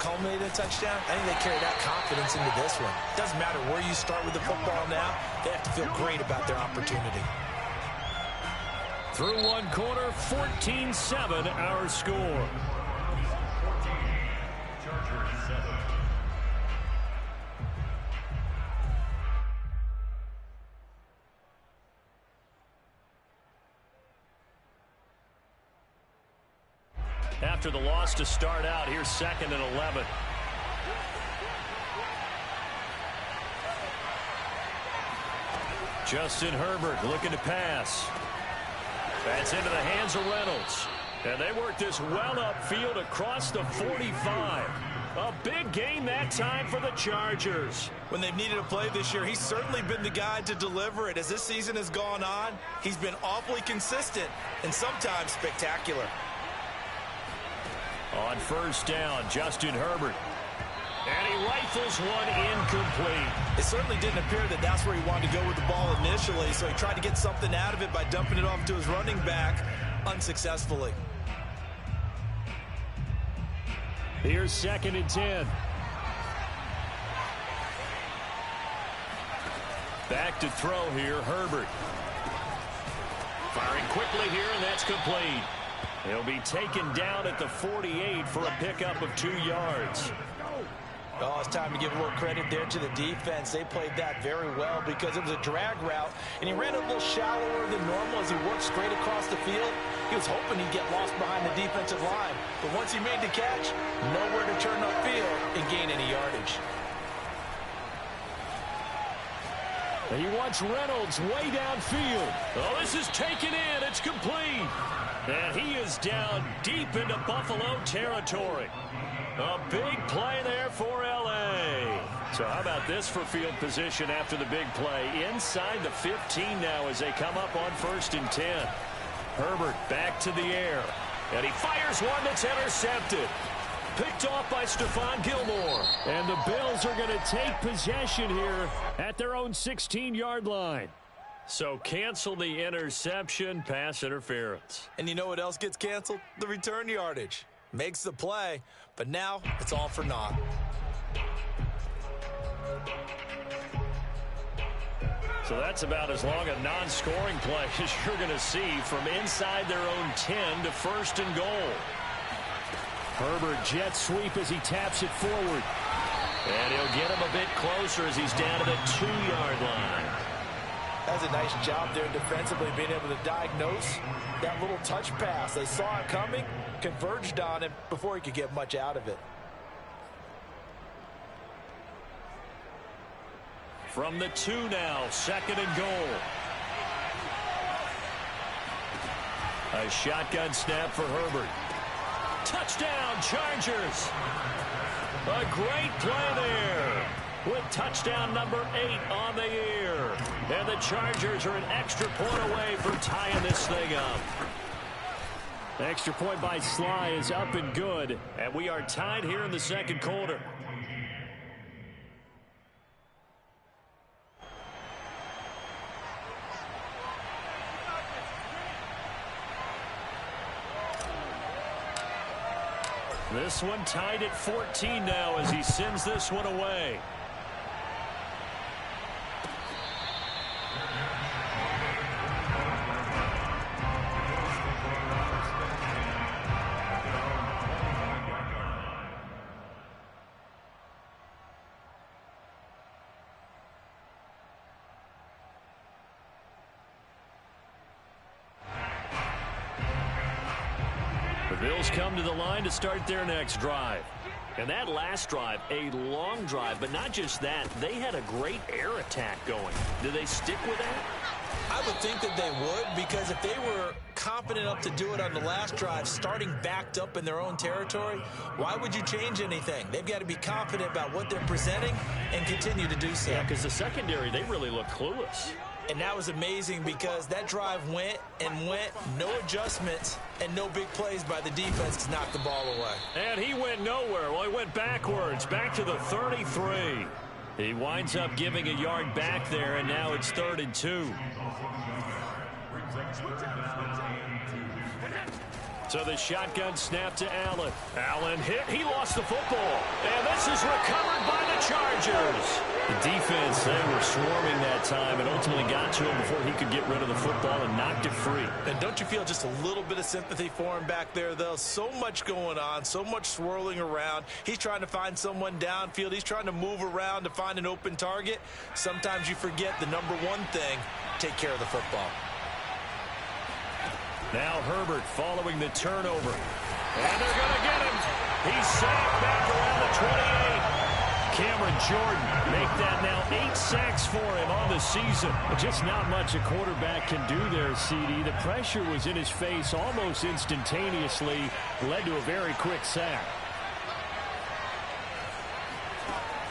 culminate in a touchdown, I think they carry that confidence into this one. Doesn't matter where you start with the football now. They have to feel great about their opportunity. Through one quarter, 14-7 our score. After the loss to start out, here's 2nd and 11. Justin Herbert looking to pass. That's into the hands of Reynolds. And they work this well upfield across the 45. A big game that time for the Chargers. When they've needed a play this year, he's certainly been the guy to deliver it. As this season has gone on, he's been awfully consistent and sometimes spectacular. On 1st down, Justin Herbert. And he rifles one incomplete. It certainly didn't appear that that's where he wanted to go with the ball initially, so he tried to get something out of it by dumping it off to his running back unsuccessfully. Here's 2nd and 10. Back to throw here, Herbert. Firing quickly here, and that's complete. He'll be taken down at the 48 for a pickup of 2 yards. Oh, it's time to give a little credit there to the defense. They played that very well because it was a drag route, and he ran a little shallower than normal as he worked straight across the field. He was hoping he'd get lost behind the defensive line, but once he made the catch, nowhere to turn upfield and gain any yardage. He wants Reynolds way downfield. Oh, this is taken in. It's complete. And he is down deep into Buffalo territory. A big play there for L.A. So how about this for field position after the big play? Inside the 15 now as they come up on 1st and 10. Herbert back to the air. And he fires one that's intercepted. Picked off by Stephon Gilmore. And the Bills are going to take possession here at their own 16-yard line. So cancel the interception, pass interference. And you know what else gets canceled? The return yardage. Makes the play, but now it's all for naught. So that's about as long a non-scoring play as you're going to see from inside their own 10 to 1st and goal. Herbert jet sweep as he taps it forward. And he'll get him a bit closer as he's down to the 2-yard line. That's a nice job there defensively, being able to diagnose that little touch pass. They saw it coming, converged on him before he could get much out of it. From the 2 now, 2nd and goal. A shotgun snap for Herbert. Touchdown, Chargers. A great play there with touchdown number 8 on the year. And the Chargers are an extra point away from tying this thing up. The extra point by Sly is up and good. And we are tied here in the 2nd quarter. This one tied at 14 now as he sends this one away. Bills come to the line to start their next drive. And that last drive, a long drive, but not just that. They had a great air attack going. Do they stick with that? I would think that they would, because if they were confident enough to do it on the last drive, starting backed up in their own territory, why would you change anything? They've got to be confident about what they're presenting and continue to do so. Yeah, because the secondary, they really look clueless. And that was amazing because that drive went and went, no adjustments and no big plays by the defense to knock the ball away. And he went nowhere. Well, he went backwards, back to the 33. He winds up giving a yard back there, and now it's 3rd and 2. So the shotgun snap to Allen. Allen hit. He lost the football. And this is recovered by the Chargers. The defense, they were swarming that time and ultimately got to him before he could get rid of the football and knocked it free. And don't you feel just a little bit of sympathy for him back there, though? So much going on, so much swirling around. He's trying to find someone downfield. He's trying to move around to find an open target. Sometimes you forget the number one thing, take care of the football. Now Herbert following the turnover. And they're going to get him. He's sacked back around the 28. Cameron Jordan make that now 8 sacks for him on the season. Just not much a quarterback can do there, CD. The pressure was in his face almost instantaneously. Led to a very quick sack.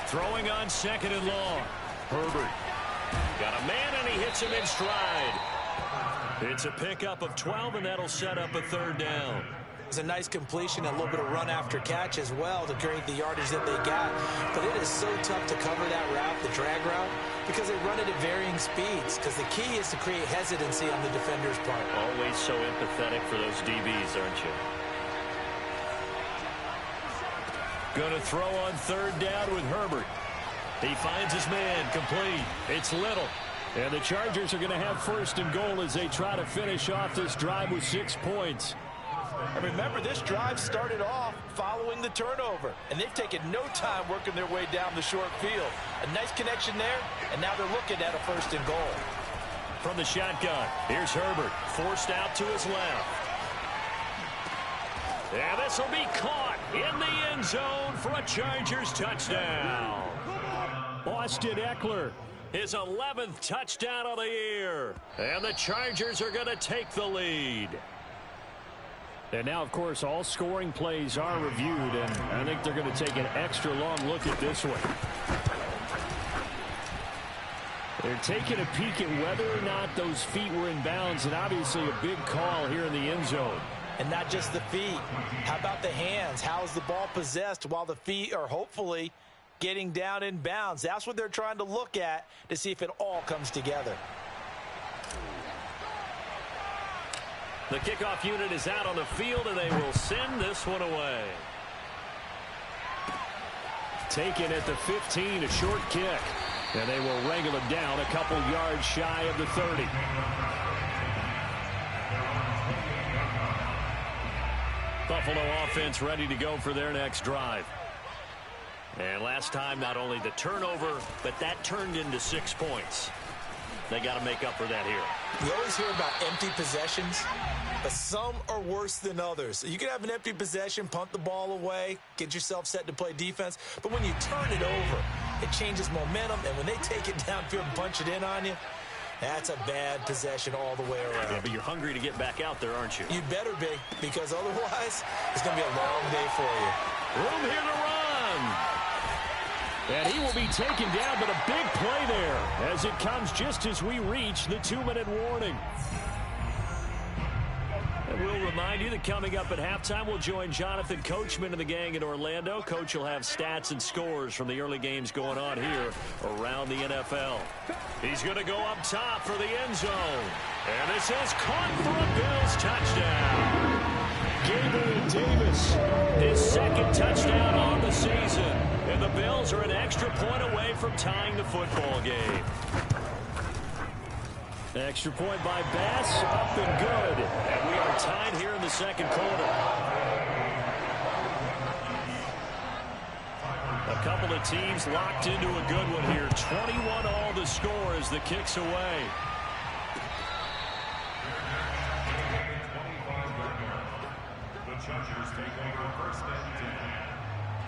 Throwing on 2nd and long. Herbert got a man and he hits him in stride. It's a pickup of 12, and that'll set up a 3rd down. It's a nice completion and a little bit of run after catch as well to create the yardage that they got. But it is so tough to cover that route, the drag route, because they run it at varying speeds. Because the key is to create hesitancy on the defender's part. Always so empathetic for those DBs, aren't you? Going to throw on 3rd down with Herbert. He finds his man, complete. It's Little. And the Chargers are going to have 1st and goal as they try to finish off this drive with 6 points. And remember, this drive started off following the turnover. And they've taken no time working their way down the short field. A nice connection there, and now they're looking at a 1st and goal. From the shotgun, here's Herbert, forced out to his left. And this will be caught in the end zone for a Chargers touchdown. Austin Eckler, his 11th touchdown of the year. And the Chargers are going to take the lead. And now, of course, all scoring plays are reviewed, and I think they're going to take an extra long look at this one. They're taking a peek at whether or not those feet were in bounds, and obviously a big call here in the end zone. And not just the feet. How about the hands? How is the ball possessed while the feet are hopefully getting down in bounds? That's what they're trying to look at to see if it all comes together. The kickoff unit is out on the field, and they will send this one away. Taken at the 15, a short kick. And they will wrangle him down a couple yards shy of the 30. Buffalo offense ready to go for their next drive. And last time, not only the turnover, but that turned into 6 points. They got to make up for that here. You always hear about empty possessions, but some are worse than others. You can have an empty possession, punt the ball away, get yourself set to play defense, but when you turn it over, it changes momentum, and when they take it downfield and punch it in on you, that's a bad possession all the way around. Yeah, but you're hungry to get back out there, aren't you? You better be, because otherwise, it's going to be a long day for you. Room here to run. And he will be taken down, but a big play there as it comes just as we reach the 2-minute warning. And we'll remind you that coming up at halftime, we'll join Jonathan Coachman and the gang in Orlando. Coach will have stats and scores from the early games going on here around the NFL. He's going to go up top for the end zone. And this is caught for a Bills touchdown. Gabriel Davis, his 2nd touchdown on the season. And the Bills are an extra point away from tying the football game. Extra point by Bass, up and good. And we are tied here in the 2nd quarter. A couple of teams locked into a good one here. 21 all the score as the kick's away. The Chargers take over 1st and 10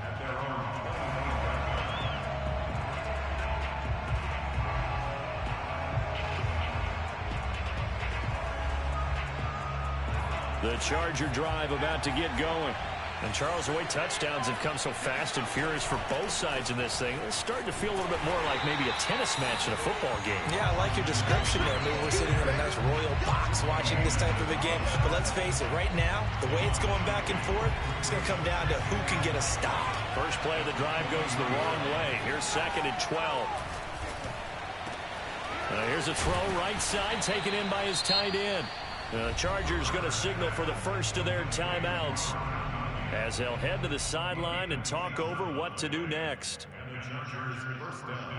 at their own. The Charger drive about to get going. And Charles, the way touchdowns have come so fast and furious for both sides in this thing, it's starting to feel a little bit more like maybe a tennis match in a football game. Yeah, I like your description there. Maybe we're sitting in a nice royal box watching this type of a game. But let's face it, right now, the way it's going back and forth, it's going to come down to who can get a stop. First play of the drive goes the wrong way. Here's 2nd and 12. Here's a throw right side taken in by his tight end. The Chargers going to signal for the first of their timeouts as they'll head to the sideline and talk over what to do next. And the Chargers first down.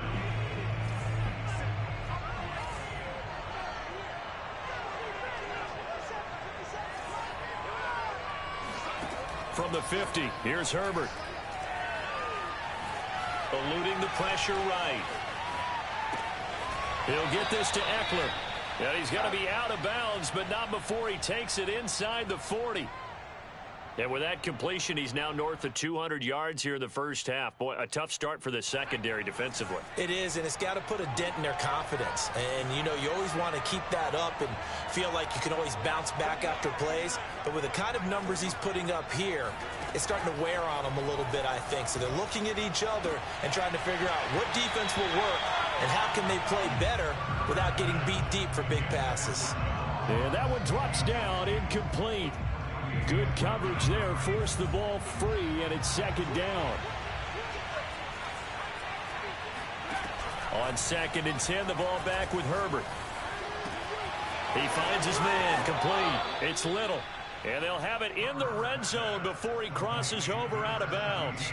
From the 50, here's Herbert. Eluding the pressure right. He'll get this to Eckler. And he's got to be out of bounds, but not before he takes it inside the 40. And with that completion, he's now north of 200 yards here in the first half. Boy, a tough start for the secondary defensively. It is, and it's got to put a dent in their confidence. And, you know, you always want to keep that up and feel like you can always bounce back after plays. But with the kind of numbers he's putting up here, it's starting to wear on them a little bit, I think. So they're looking at each other and trying to figure out what defense will work and how can they play better without getting beat deep for big passes. And that one drops down, incomplete. Good coverage there, forced the ball free, and it's second down. On 2nd and 10, the ball back with Herbert. He finds his man, complete. It's Little, and they'll have it in the red zone before he crosses over out of bounds.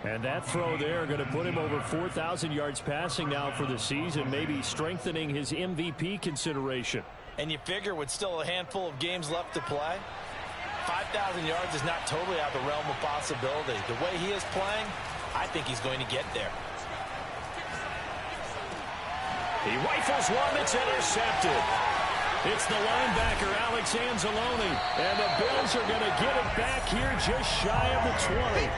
And that throw there going to put him over 4,000 yards passing now for the season, maybe strengthening his MVP consideration. And you figure with still a handful of games left to play, 5,000 yards is not totally out of the realm of possibility. The way he is playing, I think he's going to get there. He rifles one that's intercepted. It's the linebacker, Alex Anzalone. And the Bills are going to get it back here just shy of the 20.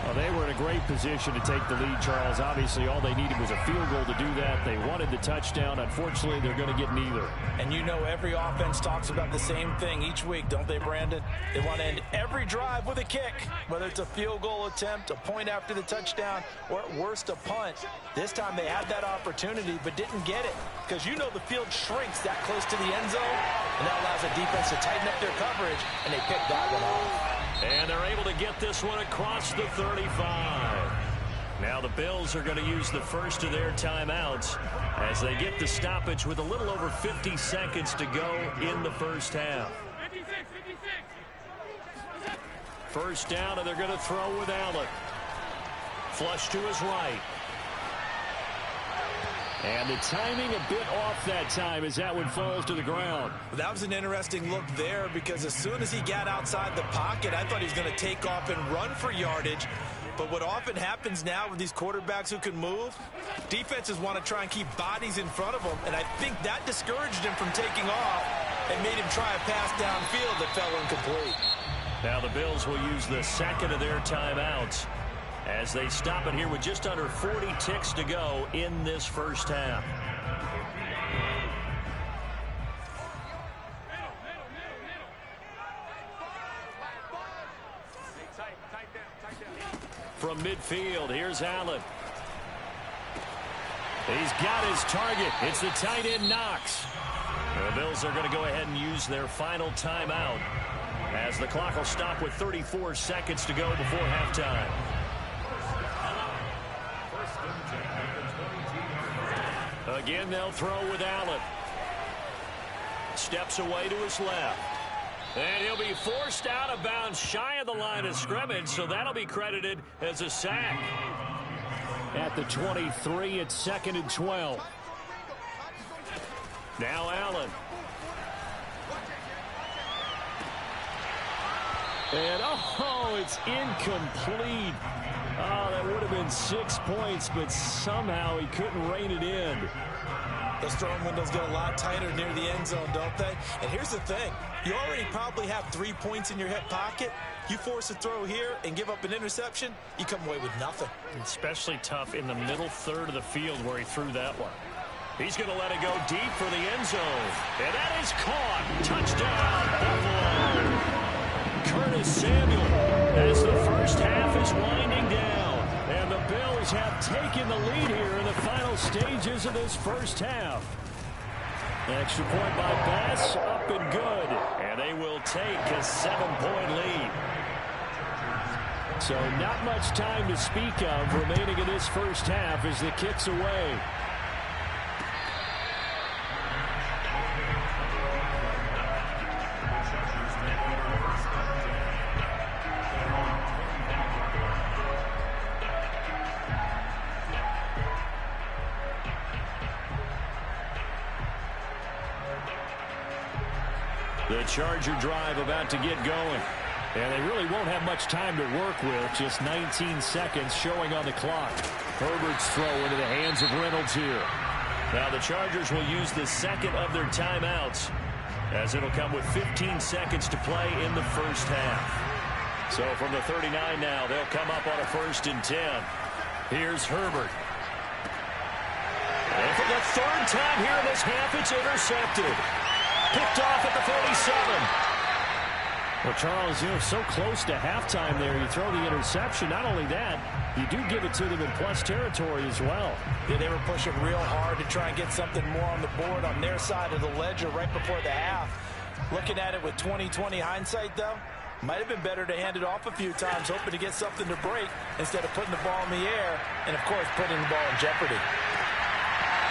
Well, they were in a great position to take the lead, Charles. Obviously, all they needed was a field goal to do that. They wanted the touchdown. Unfortunately, they're going to get neither. And you know every offense talks about the same thing each week, don't they, Brandon? They want to end every drive with a kick, whether it's a field goal attempt, a point after the touchdown, or at worst, a punt. This time they had that opportunity but didn't get it because you know the field shrinks that close to the end zone, and that allows the defense to tighten up their coverage, and they picked that one off. And they're able to get this one across the 35. Now the Bills are going to use the first of their timeouts as they get the stoppage with a little over 50 seconds to go in the first half. First down, and they're going to throw with Allen. Flush to his right. And the timing a bit off that time as that one falls to the ground. That was an interesting look there because as soon as he got outside the pocket, I thought he was going to take off and run for yardage. But what often happens now with these quarterbacks who can move, defenses want to try and keep bodies in front of them, and I think that discouraged him from taking off and made him try a pass downfield that fell incomplete. Now the Bills will use the second of their timeouts as they stop it here with just under 40 ticks to go in this first half. From midfield, here's Allen. He's got his target. It's the tight end Knox. The Bills are going to go ahead and use their final timeout as the clock will stop with 34 seconds to go before halftime. Again, they'll throw with Allen. Steps away to his left. And he'll be forced out of bounds shy of the line of scrimmage, so that'll be credited as a sack. At the 23, it's 2nd and 12. Now Allen. And, oh, it's incomplete. Oh, that would have been 6 points, but somehow he couldn't rein it in. Those throwing windows get a lot tighter near the end zone, don't they? And here's the thing. You already probably have 3 points in your hip pocket. You force a throw here and give up an interception, you come away with nothing. Especially tough in the middle third of the field where he threw that one. He's going to let it go deep for the end zone. And that is caught. Touchdown, Buffalo. Curtis Samuel as the first half is winding down. And the Bills have taken the lead here in the final stages of this first half. Extra point by Bass, up and good. And they will take a 7-point lead. So not much time to speak of remaining in this first half as the kick's away. The Charger drive about to get going. And they really won't have much time to work with. Just 19 seconds showing on the clock. Herbert's throw into the hands of Reynolds here. Now the Chargers will use the second of their timeouts, as it'll come with 15 seconds to play in the first half. So from the 39 now, they'll come up on a 1st and 10. Here's Herbert. And for the third time here in this half, it's intercepted. Picked off at the 47. Well, Charles, you're so close to halftime there. You throw the interception. Not only that, you do give it to them in plus territory as well. Yeah, they were pushing real hard to try and get something more on the board on their side of the ledger right before the half. Looking at it with 20/20 hindsight, though, might have been better to hand it off a few times, hoping to get something to break instead of putting the ball in the air and, of course, putting the ball in jeopardy.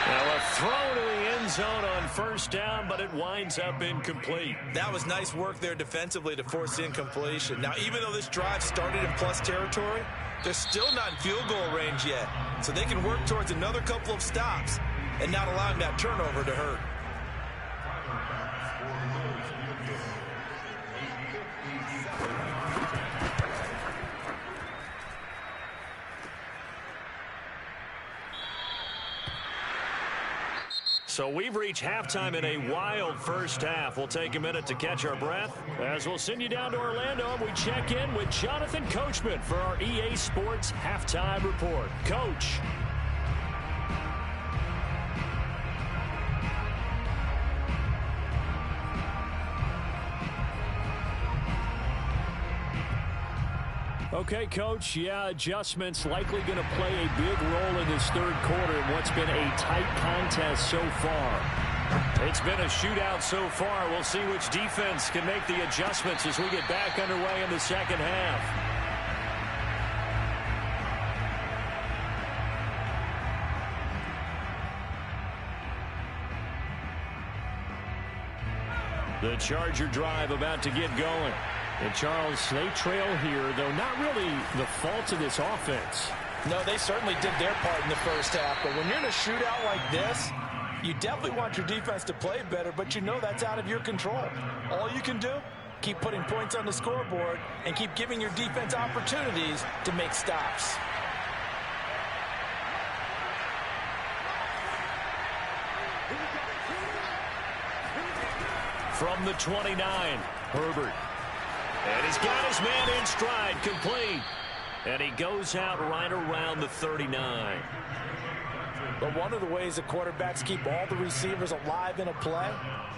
Now a throw to the end zone on 1st down, but it winds up incomplete. That was nice work there defensively to force incompletion. Now, even though this drive started in plus territory, they're still not in field goal range yet. So they can work towards another couple of stops and not allowing that turnover to hurt. So we've reached halftime in a wild first half. We'll take a minute to catch our breath as we'll send you down to Orlando and we check in with Jonathan Coachman for our EA Sports Halftime Report. Coach. Okay, Coach, yeah, adjustments likely going to play a big role in this third quarter in what's been a tight contest so far. It's been a shootout so far. We'll see which defense can make the adjustments as we get back underway in the second half. The Charger drive about to get going. And, Charles, they trail here, though not really the fault of this offense. No, they certainly did their part in the first half. But when you're in a shootout like this, you definitely want your defense to play better, but you know that's out of your control. All you can do, keep putting points on the scoreboard and keep giving your defense opportunities to make stops. From the 29, Herbert. And he's got his man in stride, complete. And he goes out right around the 39. But one of the ways that quarterbacks keep all the receivers alive in a play,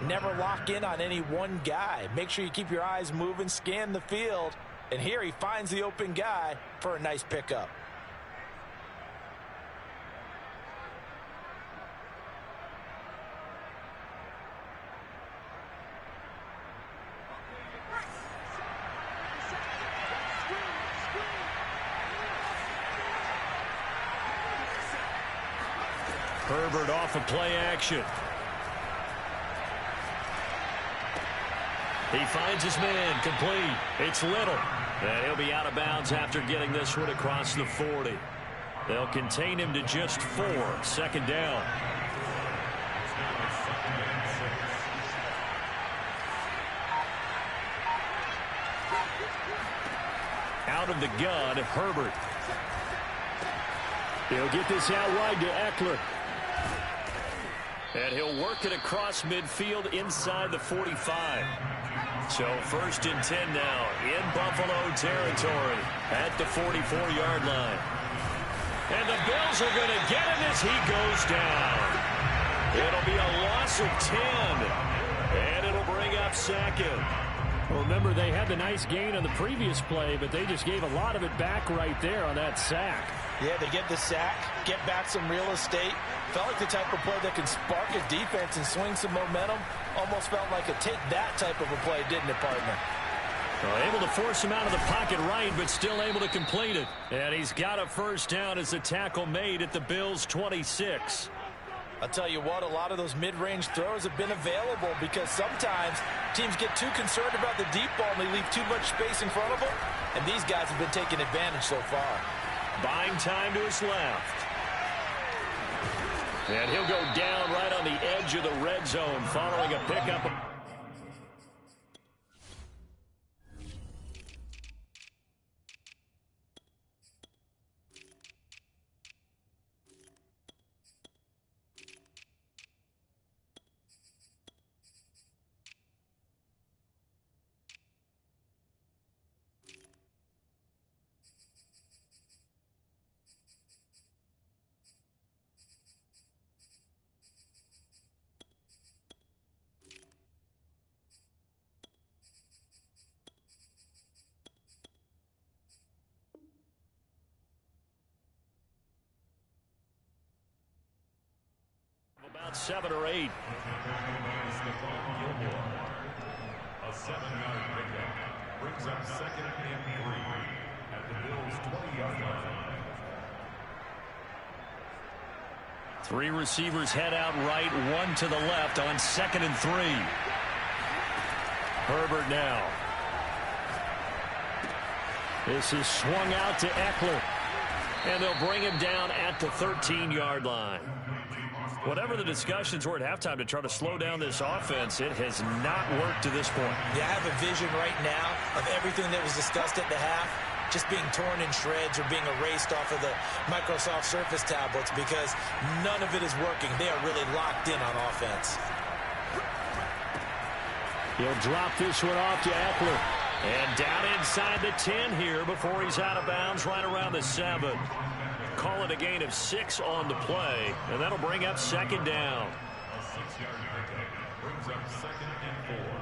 never lock in on any one guy. Make sure you keep your eyes moving, scan the field. And here he finds the open guy for a nice pickup. Herbert off of play action. He finds his man, complete. It's Little. And he'll be out of bounds after getting this one across the 40. They'll contain him to just 4. 2nd down. Out of the gun, Herbert. He'll get this out wide to Eckler. And he'll work it across midfield inside the 45. So 1st and 10 now in Buffalo territory at the 44-yard line. And the Bills are going to get him as he goes down. It'll be a loss of 10. And it'll bring up 2nd. Well, remember, they had the nice gain on the previous play, but they just gave a lot of it back right there on that sack. Yeah, they get the sack, get back some real estate. Felt like the type of play that can spark a defense and swing some momentum. Almost felt like a take-that type of a play, didn't it, partner? Well, able to force him out of the pocket right, but still able to complete it. And he's got a 1st down as the tackle made at the Bills' 26. I'll tell you what, a lot of those mid-range throws have been available because sometimes teams get too concerned about the deep ball and they leave too much space in front of them. And these guys have been taking advantage so far. Buying time to his left. And he'll go down right on the edge of the red zone following a pickup. About 7 or 8. A 7-yard pickup brings up 2nd and 3 at the Bills' 20-yard line. 3 receivers head out right, 1 to the left on 2nd and 3. Herbert now. This is swung out to Eckler. And they'll bring him down at the 13-yard line. Whatever the discussions were at halftime to try to slow down this offense, it has not worked to this point. Yeah, I have a vision right now of everything that was discussed at the half just being torn in shreds or being erased off of the Microsoft Surface tablets because none of it is working. They are really locked in on offense. He'll drop this one off to Eckler. And down inside the 10 here before he's out of bounds right around the 7. Call it a gain of 6 on the play, and that'll bring up 2nd down. A 6-yard pickup brings up 2nd and 4.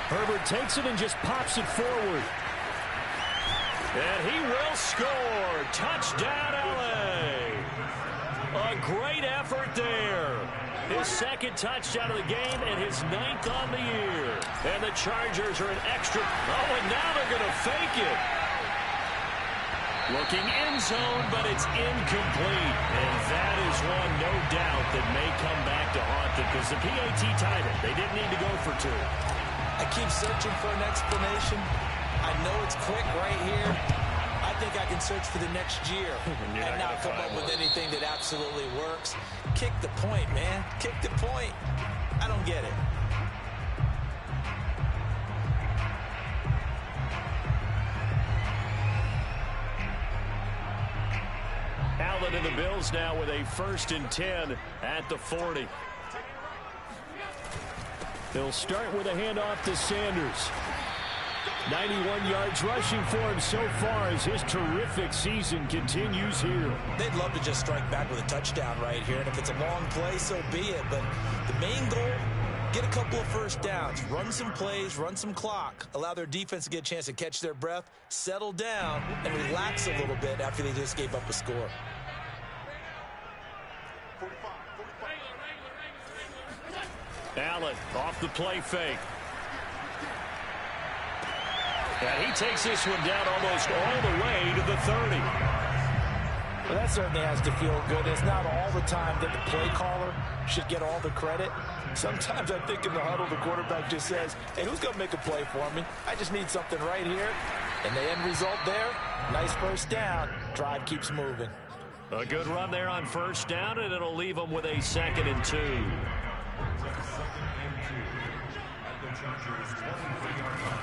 Herbert takes it and just pops it forward. And he will score. Touchdown, LA. A great effort there. His 2nd touchdown of the game and his 9th on the year. And the Chargers are an extra. Oh, and now they're going to fake it. Looking end zone, but it's incomplete. And that is one, no doubt, that may come back to haunt them because the PAT tied it. They didn't need to go for 2. I keep searching for an explanation. I know it's quick right here. I think I can search for the next year and not come up with anything that absolutely works. Kick the point, man. Kick the point. I don't get it. Allen and the Bills now with a 1st and 10 at the 40. They'll start with a handoff to Sanders. 91 yards rushing for him so far as his terrific season continues here. They'd love to just strike back with a touchdown right here, and if it's a long play, so be it. But the main goal, get a couple of 1st downs, run some plays, run some clock, allow their defense to get a chance to catch their breath, settle down, and relax a little bit after they just gave up a score. Allen off the play fake. And he takes this one down almost all the way to the 30. Well, that certainly has to feel good. It's not all the time that the play caller should get all the credit. Sometimes I think in the huddle, the quarterback just says, hey, who's going to make a play for me? I just need something right here. And the end result there, nice 1st down. Drive keeps moving. A good run there on 1st down, and it'll leave them with a 2nd and 2.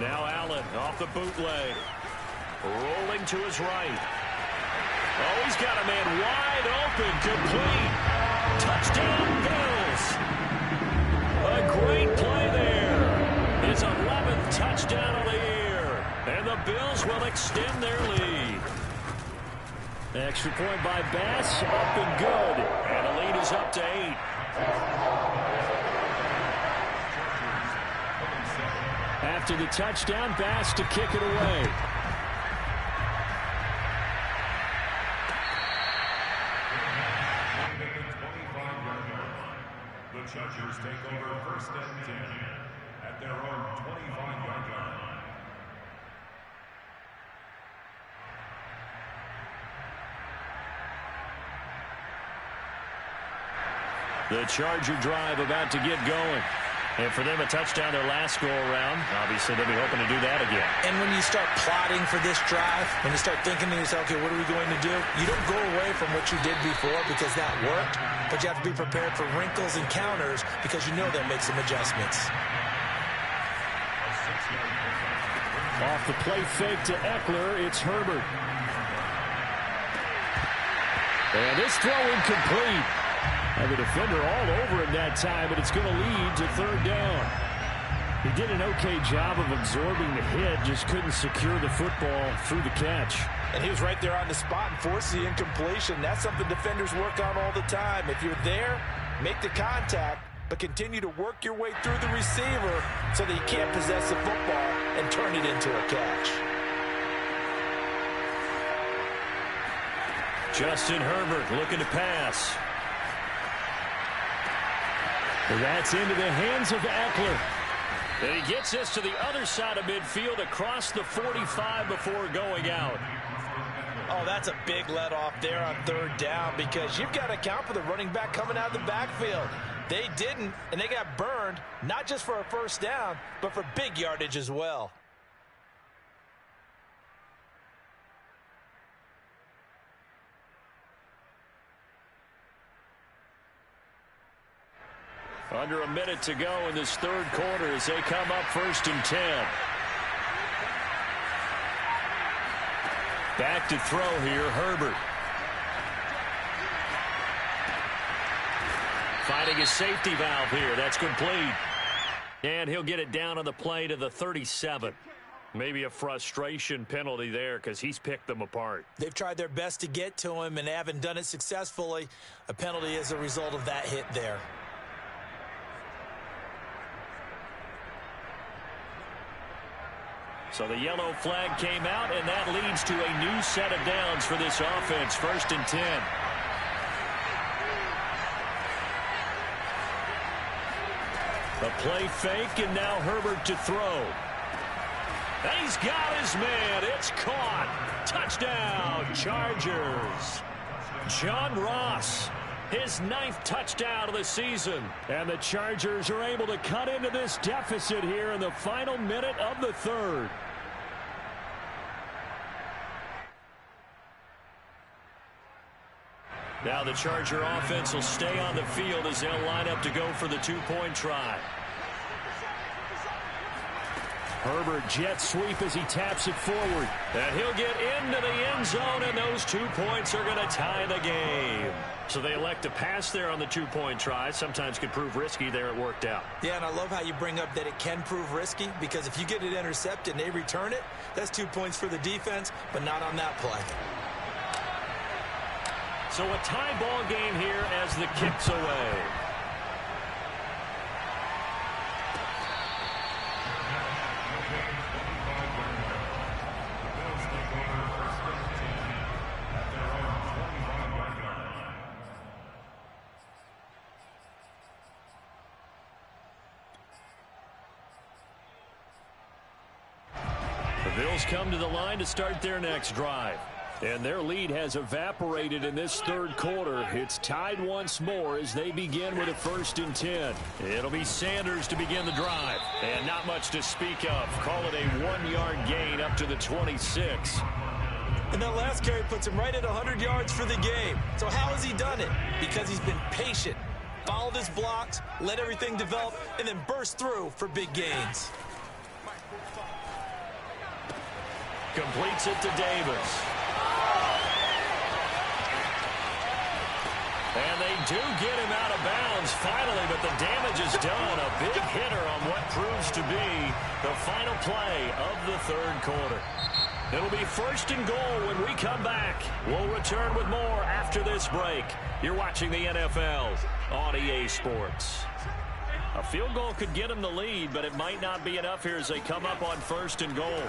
Now Allen off the bootleg. Rolling to his right. Oh, he's got a man wide open. Complete. Touchdown, Bills. A great play there. His 11th touchdown of the year. And the Bills will extend their lead. Extra point by Bass. Up and good. And the lead is up to 8. After the touchdown, Bass to kick it away. The Chargers take over 1st and 10 at their own 25-yard line. The Charger drive about to get going. And for them, a touchdown their last go-around. Obviously, they'll be hoping to do that again. And when you start plotting for this drive, when you start thinking to yourself, okay, what are we going to do? You don't go away from what you did before because that worked, but you have to be prepared for wrinkles and counters because you know they'll make some adjustments. Off the play fake to Eckler, it's Herbert. And this throw incomplete. And the defender all over him that time, but it's going to lead to 3rd down. He did an okay job of absorbing the hit, just couldn't secure the football through the catch. And he was right there on the spot and forced the incompletion. That's something defenders work on all the time. If you're there, make the contact, but continue to work your way through the receiver so that you can't possess the football and turn it into a catch. Justin Herbert looking to pass. That's into the hands of Eckler. And he gets this to the other side of midfield across the 45 before going out. Oh, that's a big let off there on third down because you've got to account for the running back coming out of the backfield. They didn't, and they got burned, not just for a first down, but for big yardage as well. Under a minute to go in this third quarter as they come up 1st and 10. Back to throw here, Herbert. Finding a safety valve here. That's complete. And he'll get it down on the play to the 37. Maybe a frustration penalty there because he's picked them apart. They've tried their best to get to him and haven't done it successfully. A penalty as a result of that hit there. So the yellow flag came out, and that leads to a new set of downs for this offense. 1st and 10. A play fake, and now Herbert to throw. He's got his man. It's caught. Touchdown, Chargers. John Ross, his 9th touchdown of the season. And the Chargers are able to cut into this deficit here in the final minute of the third. Now the Charger offense will stay on the field as they'll line up to go for the 2-point try. Herbert jet sweep as he taps it forward. And he'll get into the end zone, and those 2 points are going to tie the game. So they elect to pass there on the 2-point try. Sometimes could prove risky there. It worked out. Yeah, and I love how you bring up that it can prove risky because if you get it intercepted and they return it, that's 2 points for the defense, but not on that play. So a tie ball game here as the kick's away. The Bills come to the line to start their next drive. And their lead has evaporated in this third quarter. It's tied once more as they begin with a 1st and 10. It'll be Sanders to begin the drive. And not much to speak of. Call it a 1-yard gain up to the 26. And that last carry puts him right at 100 yards for the game. So how has he done it? Because he's been patient, followed his blocks, let everything develop, and then burst through for big gains. Completes it to Davis. And they do get him out of bounds finally, but the damage is done. A big hitter on what proves to be the final play of the third quarter. It'll be 1st and goal when we come back. We'll return with more after this break. You're watching the NFL on EA Sports. A field goal could get them the lead, but it might not be enough here as they come up on 1st and goal.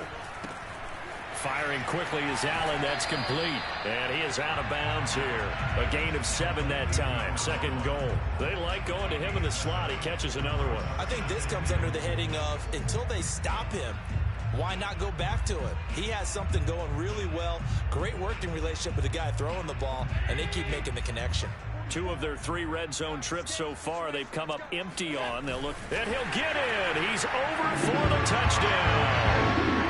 Firing quickly is Allen. That's complete. And he is out of bounds here. A gain of 7 that time. 2nd goal. They like going to him in the slot. He catches another one. I think this comes under the heading of until they stop him, why not go back to him? He has something going really well. Great working relationship with the guy throwing the ball, and they keep making the connection. 2 of their 3 red zone trips so far, they've come up empty on. They'll look, and he'll get in. He's over for the touchdown.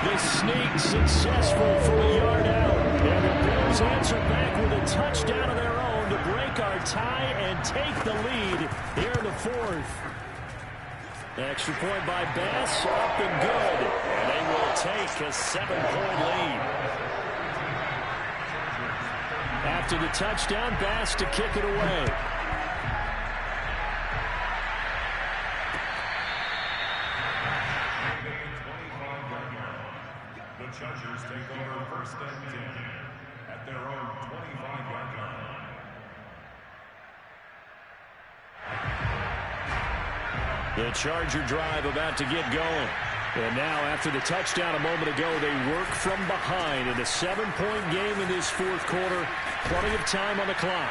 The sneak successful from a yard out. And the Bills answer back with a touchdown of their own to break our tie and take the lead here in the 4th. Extra point by Bass, up and good. And they will take a 7-point lead. After the touchdown, Bass to kick it away. Chargers take over first and 10 at their own 25-yard line. The Charger drive about to get going. And now, after the touchdown a moment ago, they work from behind in a 7-point game in this fourth quarter. Plenty of time on the clock.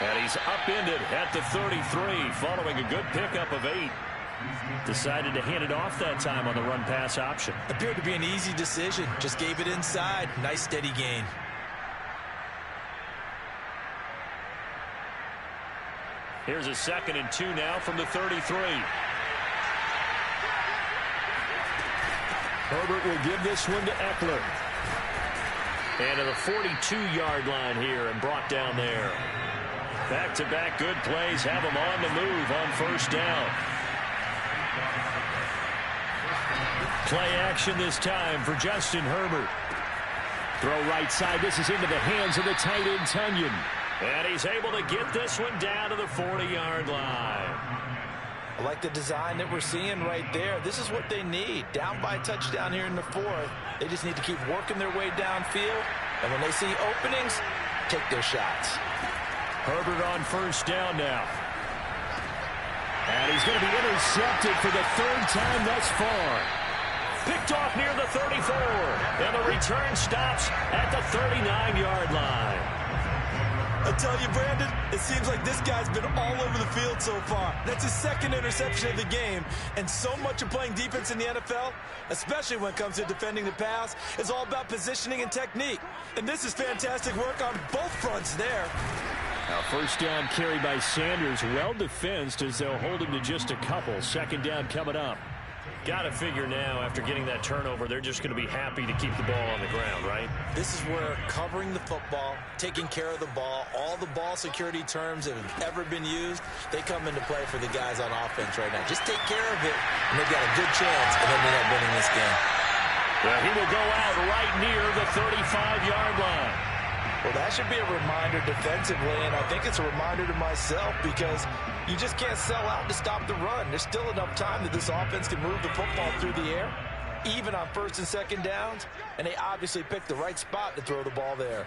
And he's upended at the 33 following a good pickup of 8. Decided to hand it off that time on the run-pass option. Appeared to be an easy decision. Just gave it inside. Nice steady gain. Here's a 2nd and 2 now from the 33. Herbert will give this one to Eckler. And to the 42-yard line here and brought down there. Back-to-back good plays have him on the move on first down. Play action this time for Justin Herbert. Throw right side. This is into the hands of the tight end, Tunyon. And he's able to get this one down to the 40-yard line. I like the design that we're seeing right there. This is what they need. Down by a touchdown here in the fourth. They just need to keep working their way downfield. And when they see openings, take their shots. Herbert on first down now. And he's going to be intercepted for the 3rd time thus far. Picked off near the 34. And the return stops at the 39-yard line. I tell you, Brandon, it seems like this guy's been all over the field so far. That's his 2nd interception of the game. And so much of playing defense in the NFL, especially when it comes to defending the pass, is all about positioning and technique. And this is fantastic work on both fronts there. Now, first down carry by Sanders. Well defensed as they'll hold him to just a couple. 2nd down coming up. Got to figure now, after getting that turnover, they're just going to be happy to keep the ball on the ground, right? This is where covering the football, taking care of the ball, all the ball security terms that have ever been used, they come into play for the guys on offense right now. Just take care of it, and they've got a good chance of ending up winning this game. Well, he will go out right near the 35-yard line. Well, that should be a reminder defensively, and I think it's a reminder to myself because you just can't sell out to stop the run. There's still enough time that this offense can move the football through the air, even on 1st and 2nd downs, and they obviously picked the right spot to throw the ball there.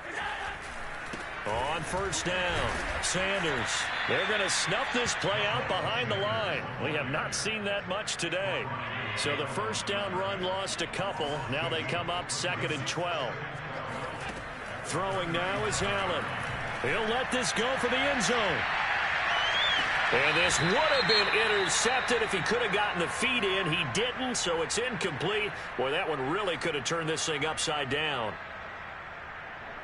On first down, Sanders. They're going to snuff this play out behind the line. We have not seen that much today. So the first down run lost a couple. Now they come up 2nd and 12. Throwing now is Allen. He'll let this go for the end zone. And this would have been intercepted if he could have gotten the feet in. He didn't, so it's incomplete. Boy, that one really could have turned this thing upside down.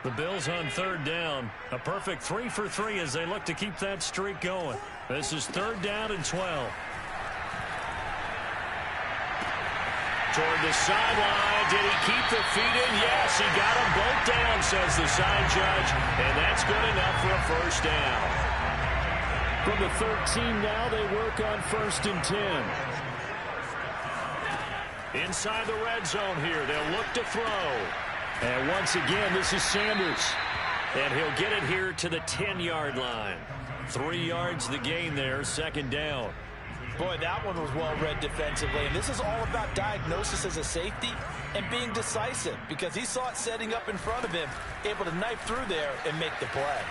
The Bills on 3rd down. A perfect 3 for 3 as they look to keep that streak going. This is 3rd down and 12. Toward the sideline. Did he keep the feet in? Yes, he got them both down, says the side judge. And that's good enough for a first down. From the 13 now, they work on 1st and 10. Inside the red zone here. They'll look to throw. And once again, this is Sanders. And he'll get it here to the 10-yard line. 3 yards the gain there, 2nd down. Boy, that one was well read defensively, and this is all about diagnosis as a safety and being decisive because he saw it setting up in front of him, able to knife through there and make the play.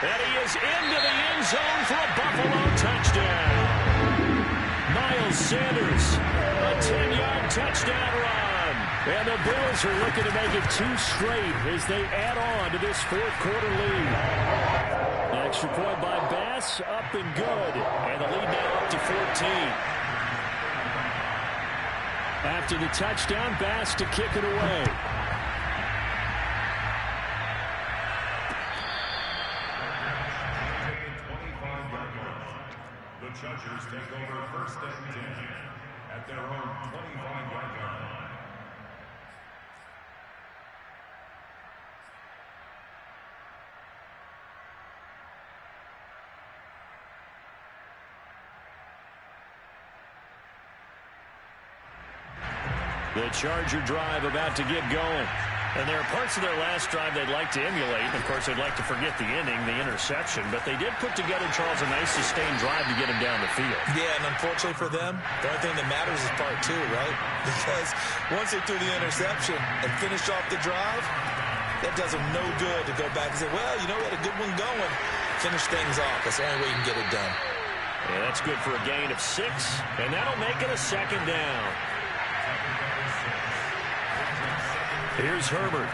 And he is into the end zone for a Buffalo touchdown. Miles Sanders, a 10-yard touchdown run. And the Bills are looking to make it 2 straight as they add on to this 4th quarter lead. Extra point by Bass, up and good. And the lead now up to 14. After the touchdown, Bass to kick it away. The Chargers take over 1st and 10 at their own 25-yard line. The Charger drive about to get going. And there are parts of their last drive they'd like to emulate. Of course, they'd like to forget the inning, the interception. But they did put together, Charles, a nice sustained drive to get him down the field. Yeah, and unfortunately for them, the only thing that matters is part two, right? Because once they threw the interception and finished off the drive, that does them no good to go back and say, well, you know, we had a good one going. Finish things off. That's the only way you can get it done. Yeah, that's good for a gain of 6. And that'll make it a second down. Here's Herbert.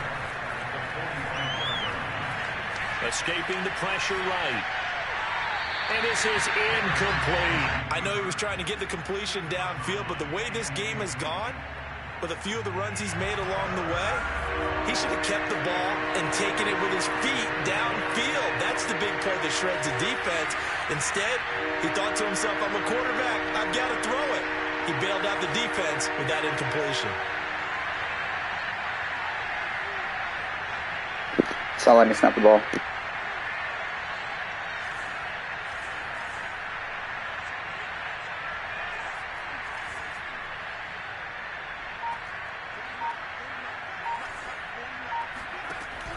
Escaping the pressure right. And this is incomplete. I know he was trying to get the completion downfield, but the way this game has gone, with a few of the runs he's made along the way, he should have kept the ball and taken it with his feet downfield. That's the big play that shreds the defense. Instead, he thought to himself, I'm a quarterback, I've got to throw it. He bailed out the defense with that incompletion. Saw let me snap the ball.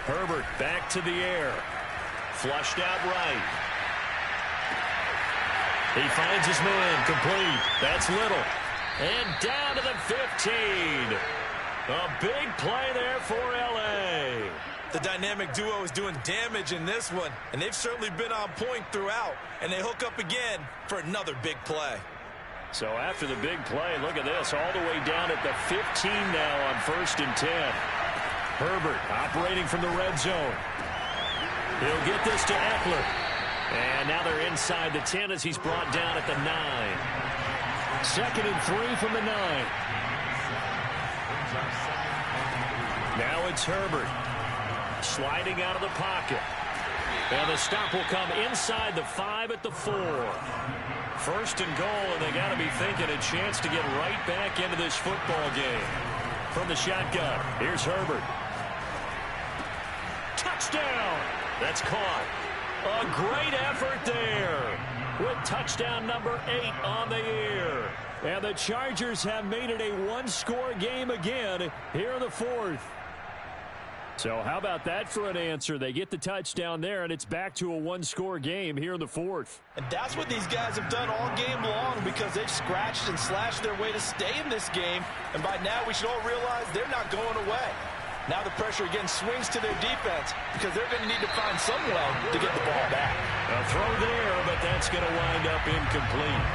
Herbert back to the air. Flushed out right. He finds his man. Complete. That's Little. And down to the 15. A big play there for L.A. The dynamic duo is doing damage in this one, and they've certainly been on point throughout, and they hook up again for another big play. So after the big play, look at this, all the way down at the 15 now on 1st and 10. Herbert operating from the red zone. He'll get this to Eckler. And now they're inside the 10 as he's brought down at the 9. 2nd and 3 from the 9. Now it's Herbert. Sliding out of the pocket. And the stop will come inside the 5 at the 4. 1st and goal, and they got to be thinking a chance to get right back into this football game. From the shotgun, here's Herbert. Touchdown! That's caught. A great effort there with touchdown number 8 on the year. And the Chargers have made it a one-score game again here in the 4th. So how about that for an answer? They get the touchdown there, and it's back to a one-score game here in the 4th. And that's what these guys have done all game long, because they've scratched and slashed their way to stay in this game. And by now, we should all realize they're not going away. Now the pressure again swings to their defense, because they're going to need to find some way to get the ball back. A throw there, but that's going to wind up incomplete.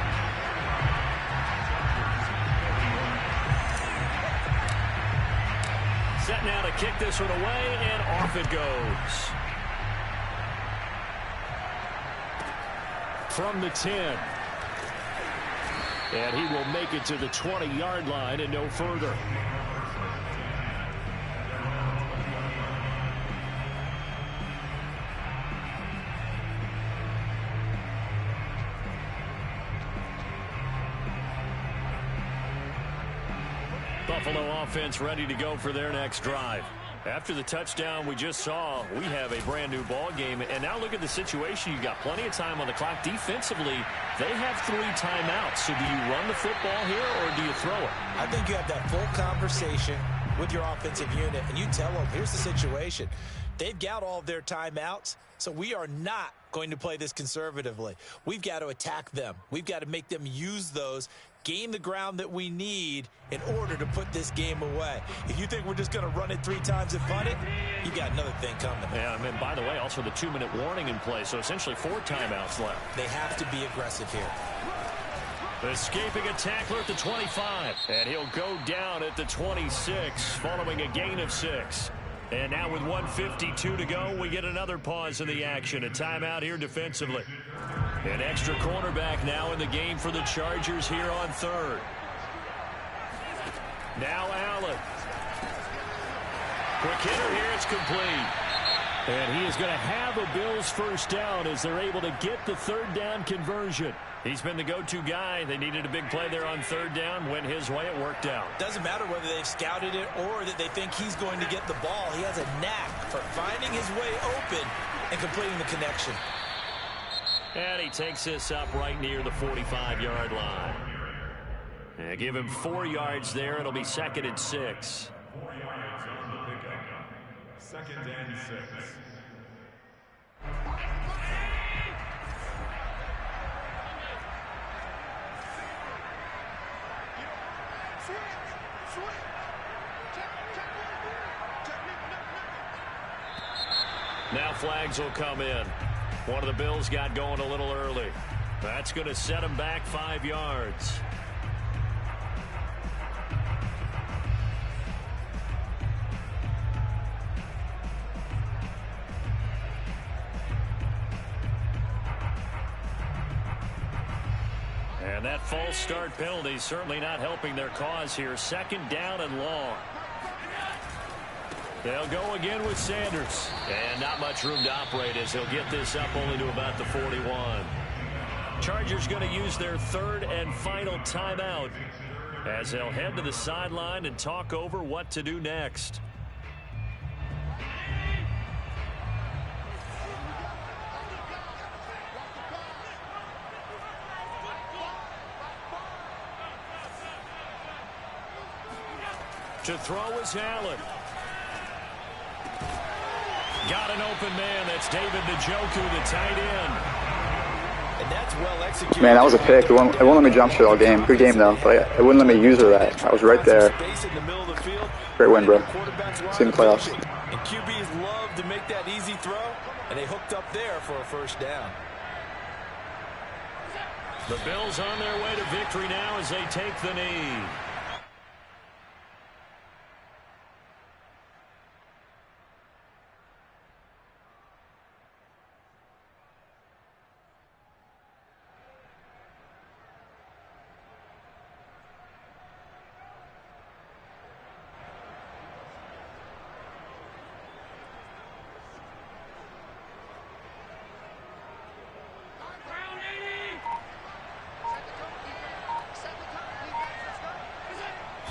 Set now to kick this one away, and off it goes. From the 10. And he will make it to the 20-yard line and no further. Buffalo offense ready to go for their next drive. After the touchdown we just saw, we have a brand new ball game. And now look at the situation. You've got plenty of time on the clock. Defensively, they have 3 timeouts. So do you run the football here or do you throw it? I think you have that full conversation with your offensive unit, and you tell them, here's the situation. They've got all of their timeouts, so we are not going to play this conservatively. We've got to attack them. We've got to make them use those, gain the ground that we need in order to put this game away. If you think we're just going to run it 3 times and punt it, you got another thing coming. Yeah, I mean, by the way, also the 2-minute warning in play, so essentially 4 timeouts left. They have to be aggressive here. Escaping a tackler at the 25, and he'll go down at the 26 following a gain of 6. And now with 1:52 to go, we get another pause in the action. A timeout here defensively. An extra cornerback now in the game for the Chargers here on 3rd. Now Allen. Quick hitter here, it's complete. And he is going to have a Bills first down as they're able to get the 3rd down conversion. He's been the go-to guy. They needed a big play there on 3rd down. Went his way, it worked out. Doesn't matter whether they've scouted it or that they think he's going to get the ball. He has a knack for finding his way open and completing the connection. And he takes this up right near the 45-yard line. And give him 4 yards there. It'll be 2nd and 6. 4 yards on the pickup. Second and 6. Now flags will come in. One of the Bills got going a little early. That's going to set him back 5 yards. And that false start penalty certainly not helping their cause here. Second down and long. They'll go again with Sanders. And not much room to operate as he'll get this up only to about the 41. Chargers going to use their third and final timeout as they'll head to the sideline and talk over what to do next. To throw is Allen. Got an open man. That's David Njoku, the tight end. And that's well executed. Man, that was a pick. It won't let me jump shot all game. Good game, though. But it wouldn't let me use her that. I was right there. Great win, bro. See you in the playoffs. And QBs love to make that easy throw, and they hooked up there for a first down. The Bills on their way to victory now as they take the knee.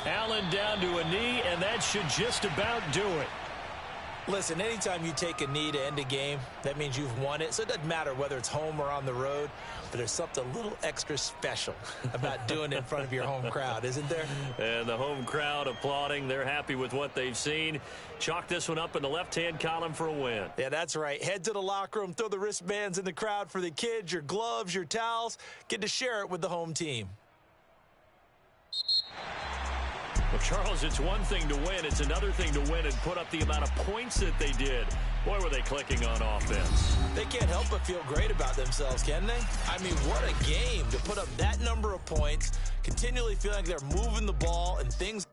Allen down to a knee, and that should just about do it. Listen, anytime you take a knee to end a game, that means you've won it. So it doesn't matter whether it's home or on the road, but there's something a little extra special about doing it in front of your home crowd, isn't there? And the home crowd applauding. They're happy with what they've seen. Chalk this one up in the left-hand column for a win. Yeah, that's right. Head to the locker room, throw the wristbands in the crowd for the kids, your gloves, your towels. Get to share it with the home team. Well, Charles, it's one thing to win. It's another thing to win and put up the amount of points that they did. Boy, were they clicking on offense. They can't help but feel great about themselves, can they? I mean, what a game to put up that number of points, continually feeling like they're moving the ball and things